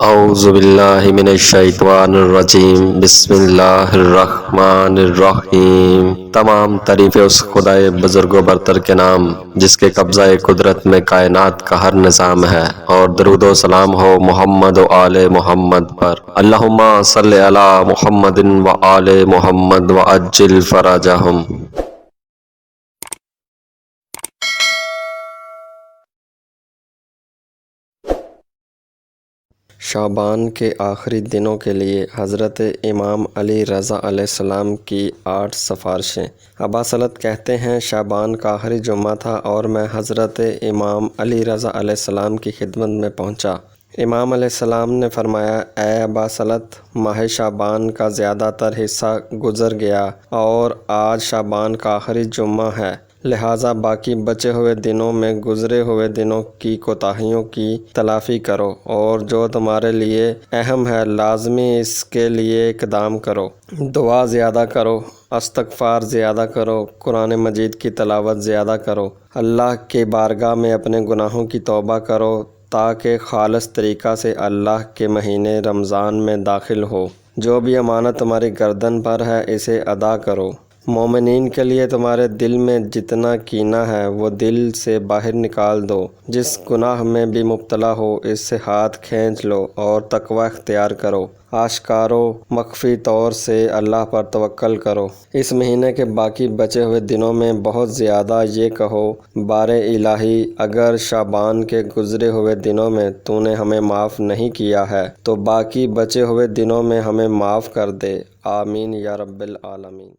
اعوذ باللہ من الشیطان الرجیم بسم اللہ الرحمن الرحیم۔ تمام تعریفیں اس خدائے بزرگ و برتر کے نام جس کے قبضہ قدرت میں کائنات کا ہر نظام ہے، اور درود و سلام ہو محمد و آل محمد پر۔ اللہم صلی علی محمد و آل محمد وعجل فرجہم۔ شعبان کے آخری دنوں کے لیے حضرت امام علی رضا علیہ السلام کی 8 سفارشیں۔ ابا سلط کہتے ہیں شعبان کا آخری جمعہ تھا اور میں حضرت امام علی رضا علیہ السلام کی خدمت میں پہنچا۔ امام علیہ السلام نے فرمایا، اے ابا سلط، ماہ شعبان کا زیادہ تر حصہ گزر گیا اور آج شعبان کا آخری جمعہ ہے، لہٰذا باقی بچے ہوئے دنوں میں گزرے ہوئے دنوں کی کوتاہیوں کی تلافی کرو، اور جو تمہارے لیے اہم ہے لازمی اس کے لیے اقدام کرو۔ دعا زیادہ کرو، استغفار زیادہ کرو، قرآن مجید کی تلاوت زیادہ کرو، اللہ کی بارگاہ میں اپنے گناہوں کی توبہ کرو تاکہ خالص طریقہ سے اللہ کے مہینے رمضان میں داخل ہو۔ جو بھی امانت تمہاری گردن پر ہے اسے ادا کرو۔ مومنین کے لیے تمہارے دل میں جتنا کینہ ہے وہ دل سے باہر نکال دو۔ جس گناہ میں بھی مبتلا ہو اس سے ہاتھ کھینچ لو اور تقوی اختیار کرو۔ آشکار و مخفی طور سے اللہ پر توکل کرو۔ اس مہینے کے باقی بچے ہوئے دنوں میں بہت زیادہ یہ کہو، بار الہی، اگر شعبان کے گزرے ہوئے دنوں میں تو نے ہمیں معاف نہیں کیا ہے تو باقی بچے ہوئے دنوں میں ہمیں معاف کر دے، آمین یا رب العالمین۔